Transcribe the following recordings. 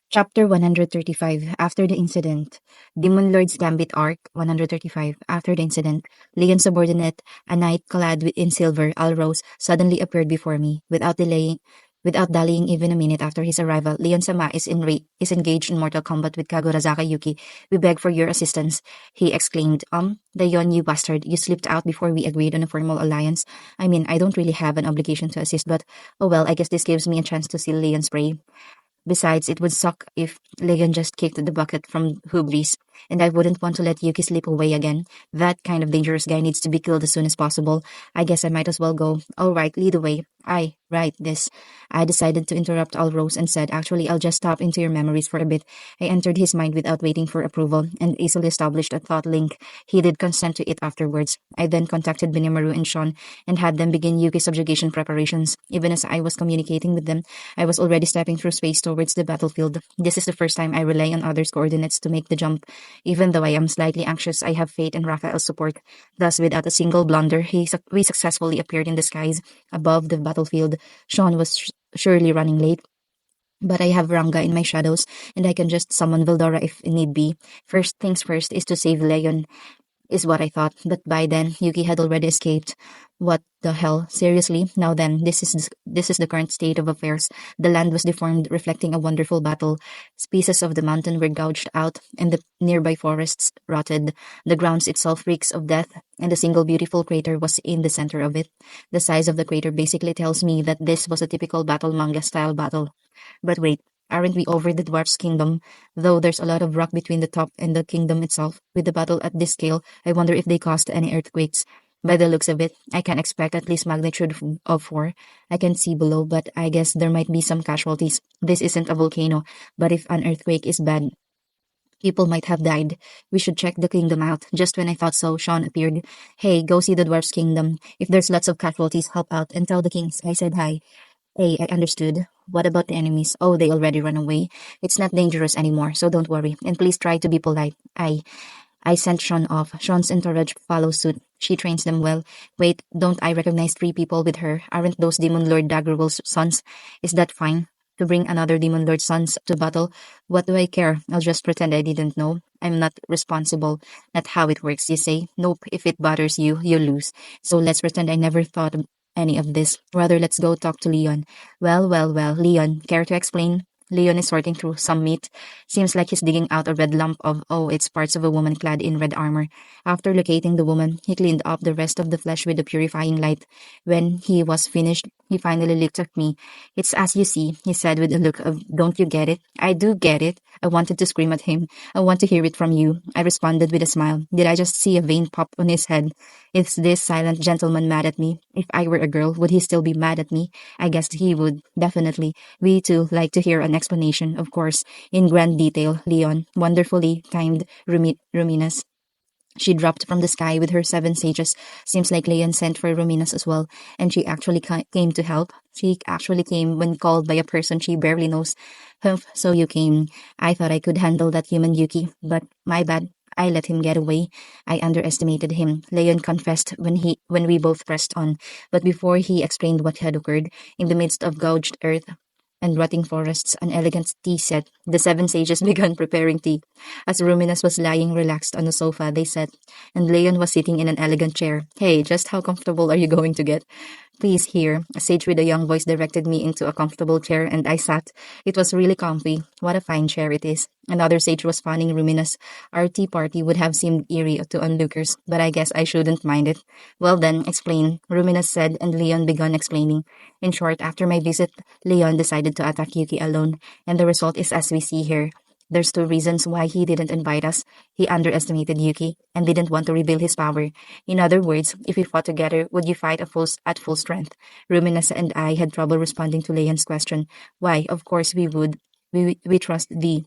Chapter 135 After the Incident Demon Lord's Gambit Arc 135 After the incident, Leon's subordinate, a knight clad in silver, Alrose, suddenly appeared before me. Without dallying even a minute after his arrival, Leon Sama is engaged in mortal combat with Kagurazaka Yuki. We beg for your assistance, he exclaimed. Dayon, you bastard, you slipped out before we agreed on a formal alliance. I mean, I don't really have an obligation to assist, but oh well, I guess this gives me a chance to seal Leon's prey. Besides, it would suck if Leon just kicked the bucket from hubris, and I wouldn't want to let Yuki slip away again. That kind of dangerous guy needs to be killed as soon as possible. I guess I might as well go. All right, lead the way. This. I decided to interrupt Alrose and said, actually, I'll just stop into your memories for a bit. I entered his mind without waiting for approval and easily established a thought link. He did consent to it afterwards. I then contacted Benimaru and Sean and had them begin Yuki's subjugation preparations. Even as I was communicating with them, I was already stepping through space towards the battlefield. This is the first time I rely on others' coordinates to make the jump. Even though I am slightly anxious, I have faith in Raphael's support. Thus, without a single blunder, we successfully appeared in the skies above the battlefield. Sean was surely running late, but I have Ranga in my shadows, and I can just summon Vildora if need be. First things first is to save Leon, is what I thought, but by then Yuki had already escaped. What the hell? Seriously? Now then, this is the current state of affairs. The land was deformed, reflecting a wonderful battle. Pieces of the mountain were gouged out, and the nearby forests rotted. The grounds itself reeks of death, and a single beautiful crater was in the center of it. The size of the crater basically tells me that this was a typical battle manga-style battle. But wait, aren't we over the dwarf's kingdom? Though there's a lot of rock between the top and the kingdom itself. With the battle at this scale, I wonder if they caused any earthquakes. By the looks of it, I can expect at least magnitude of 4. I can see below, but I guess there might be some casualties. This isn't a volcano, but if an earthquake is bad, people might have died. We should check the kingdom out. Just when I thought so, Sean appeared. Hey, go see the dwarf's kingdom. If there's lots of casualties, help out and tell the kings I said hi. Hey, I understood. What about the enemies? Oh, they already ran away. It's not dangerous anymore, so don't worry. And please try to be polite. I sent Sean off. Sean's entourage follows suit. She trains them well. Wait, don't I recognize 3 people with her? Aren't those Demon Lord Daggerwell's sons? Is that fine? To bring another Demon Lord sons to battle? What do I care? I'll just pretend I didn't know. I'm not responsible. Not how it works, you say? Nope, if it bothers you, you lose. So let's pretend I never thought of any of this. Rather, let's go talk to Leon. Well, Leon, care to explain? Leon is sorting through some meat. Seems like he's digging out a red lump of, oh, it's parts of a woman clad in red armor. After locating the woman, he cleaned up the rest of the flesh with a purifying light. When he was finished, he finally looked at me. It's as you see, he said with a look of, don't you get it? I do get it. I wanted to scream at him. I want to hear it from you. I responded with a smile. Did I just see a vein pop on his head? Is this silent gentleman mad at me? If I were a girl, would he still be mad at me? I guess he would, definitely. We too like to hear an explanation, of course, in grand detail, Leon. Wonderfully timed, Ruminas. She dropped from the sky with her 7 sages. Seems like Leon sent for Ruminas as well, and she actually came to help. She actually came when called by a person she barely knows. Humph, so you came. I thought I could handle that human Yuki, but my bad. I let him get away. I underestimated him, Leon confessed when we both pressed on. But before he explained what had occurred, in the midst of gouged earth and rotting forests, an elegant tea set, the 7 sages began preparing tea. As Ruminas was lying relaxed on the sofa, they sat, and Leon was sitting in an elegant chair. Hey, just how comfortable are you going to get? Please, here. A sage with a young voice directed me into a comfortable chair, and I sat. It was really comfy. What a fine chair it is. Another sage was fanning Ruminas. Our tea party would have seemed eerie to onlookers, but I guess I shouldn't mind it. Well then, explain, Ruminas said, and Leon began explaining. In short, after my visit, Leon decided to attack Yuki alone, and the result is as we see here. There's 2 reasons why he didn't invite us. He underestimated Yuki and didn't want to reveal his power. In other words, if we fought together, would you fight at full strength? Ruminas and I had trouble responding to Leon's question. Why, of course we would. We trust thee.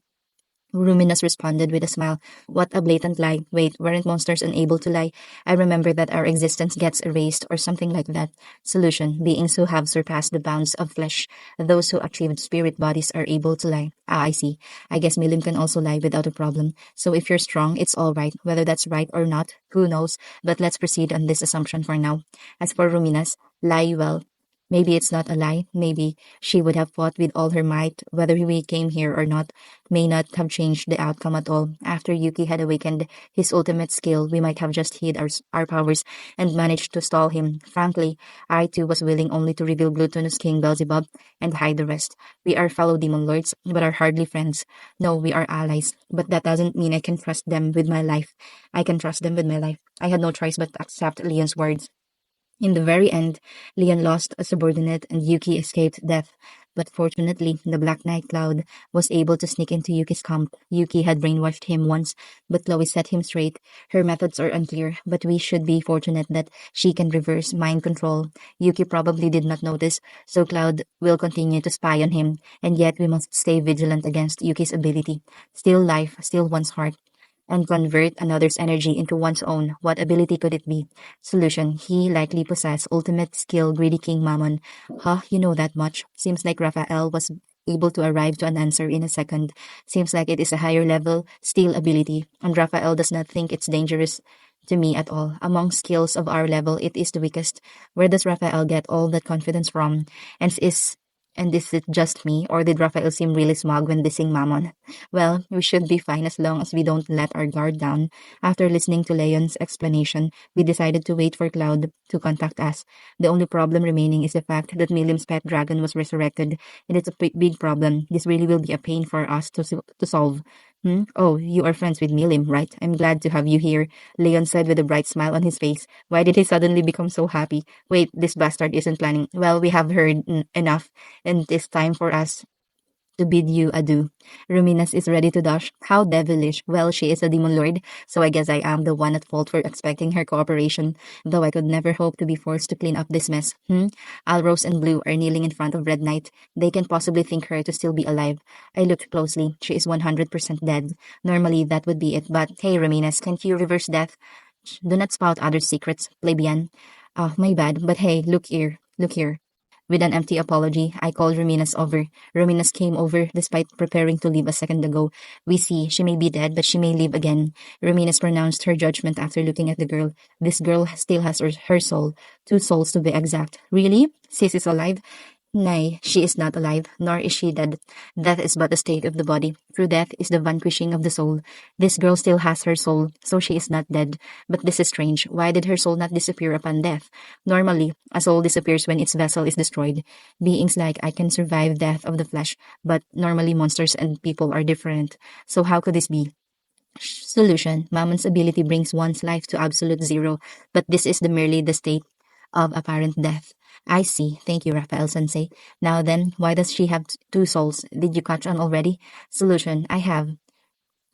Ruminas responded with a smile. What a blatant lie. Wait, weren't monsters unable to lie? I remember that our existence gets erased or something like that. Solution. Beings who have surpassed the bounds of flesh. Those who achieved spirit bodies are able to lie. Ah, I see. I guess Milim can also lie without a problem. So if you're strong, it's all right. Whether that's right or not, who knows? But let's proceed on this assumption for now. As for Ruminas, lie well. Maybe it's not a lie. Maybe she would have fought with all her might. Whether we came here or not may not have changed the outcome at all. After Yuki had awakened his ultimate skill, we might have just hid our powers and managed to stall him. Frankly, I too was willing only to reveal Glutinous King Beelzebub and hide the rest. We are fellow demon lords, but are hardly friends. No, we are allies, but that doesn't mean I can trust them with my life. I can trust them with my life. I had no choice but to accept Leon's words. In the very end, Leon lost a subordinate and Yuki escaped death. But fortunately, the Black Knight Cloud was able to sneak into Yuki's camp. Yuki had brainwashed him once, but Chloe set him straight. Her methods are unclear, but we should be fortunate that she can reverse mind control. Yuki probably did not notice, so Cloud will continue to spy on him, and yet we must stay vigilant against Yuki's ability. Steal life, steal one's heart, and convert another's energy into one's own. What ability could it be? Solution. He likely possessed ultimate skill, greedy King Mammon. Huh, you know that much. Seems like Raphael was able to arrive to an answer in a second. Seems like it is a higher level steal ability, and Raphael does not think it's dangerous to me at all. Among skills of our level, it is the weakest. Where does Raphael get all that confidence from? And is it just me, or did Raphael seem really smug when dissing Mammon? Well, we should be fine as long as we don't let our guard down. After listening to Leon's explanation, we decided to wait for Cloud to contact us. The only problem remaining is the fact that Milim's pet dragon was resurrected, and it's a big problem. This really will be a pain for us to solve. Hmm? Oh, you are friends with Milim, right? I'm glad to have you here, Leon said with a bright smile on his face. Why did he suddenly become so happy? Wait, this bastard isn't planning. Well, we have heard enough, and it is time for us to bid you adieu. Ruminas is ready to dash. How devilish. Well, she is a demon lord, so I guess I am the one at fault for expecting her cooperation, though I could never hope to be forced to clean up this mess. Alrose and Blue are kneeling in front of Red Knight. They can possibly think her to still be alive. I looked closely. She is 100% dead. Normally, that would be it, but hey, Ruminas, can't you reverse death? Do not spout other secrets, plebeian. Oh, my bad, but hey, look here. Look here. With an empty apology, I called Ruminas over. Ruminas came over despite preparing to leave a second ago. We see, she may be dead, but she may live again. Ruminas pronounced her judgment after looking at the girl. This girl still has her soul. 2 souls to be exact. Really? Sis is alive? Nay, she is not alive, nor is she dead. Death is but a state of the body. Through death is the vanquishing of the soul. This girl still has her soul, so she is not dead. But this is strange. Why did her soul not disappear upon death? Normally, a soul disappears when its vessel is destroyed. Beings like I can survive death of the flesh, but normally monsters and people are different. So how could this be? Solution. Mammon's ability brings one's life to absolute zero, but this is merely the state of apparent death. I see. Thank you, Raphael Sensei. Now then, why does she have 2 souls? Did you catch on already? Solution. I have.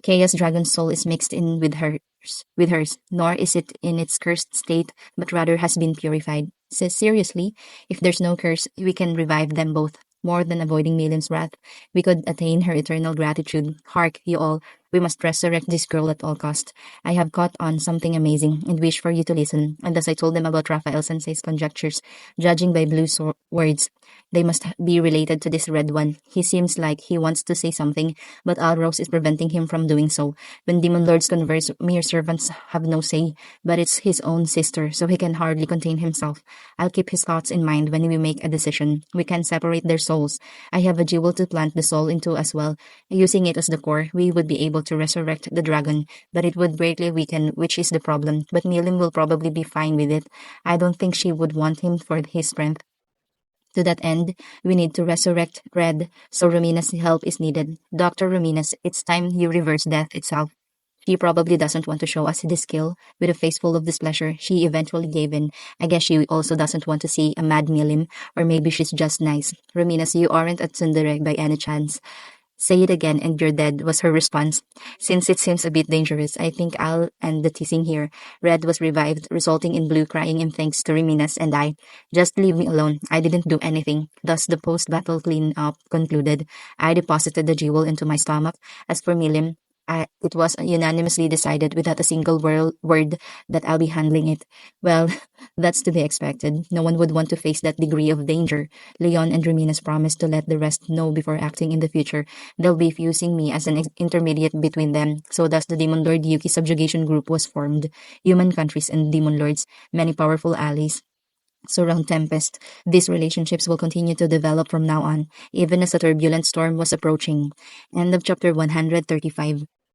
Chaos Dragon's soul is mixed in with hers, nor is it in its cursed state, but rather has been purified. Says seriously, if there's no curse, we can revive them both. More than avoiding Milim's wrath, we could attain her eternal gratitude. Hark, you all, we must resurrect this girl at all cost. I have caught on something amazing and wish for you to listen. And as I told them about Raphael Sensei's conjectures, judging by Blue's words, they must be related to this red one. He seems like he wants to say something, but Alrose is preventing him from doing so. When demon lords converse, mere servants have no say, but it's his own sister, so he can hardly contain himself. I'll keep his thoughts in mind when we make a decision. We can separate their souls. I have a jewel to plant the soul into as well. Using it as the core, we would be able to resurrect the dragon, but it would greatly weaken, which is the problem. But Milim will probably be fine with it. I don't think she would want him for his strength. To that end, we need to resurrect Red, so Rumina's help is needed. Dr. Ruminas, it's time you reverse death itself. She probably doesn't want to show us this skill. With a face full of displeasure, she eventually gave in. I guess she also doesn't want to see a mad Milim, or maybe she's just nice. Ruminas, you aren't a tsundere by any chance. Say it again and you're dead, was her response. Since it seems a bit dangerous, I think I'll end the teasing here. Red was revived, resulting in Blue crying in thanks to Reminas and I. Just leave me alone. I didn't do anything. Thus the post-battle clean-up concluded. I deposited the jewel into my stomach. As for Milim, it was unanimously decided without a single word that I'll be handling it. Well, that's to be expected. No one would want to face that degree of danger. Leon and Reminas promised to let the rest know before acting in the future. They'll be using me as an intermediate between them. So thus the Demon Lord Yuki subjugation group was formed. Human countries and demon lords, many powerful allies. surround Tempest. These relationships will continue to develop from now on, even as a turbulent storm was approaching. End of chapter 135.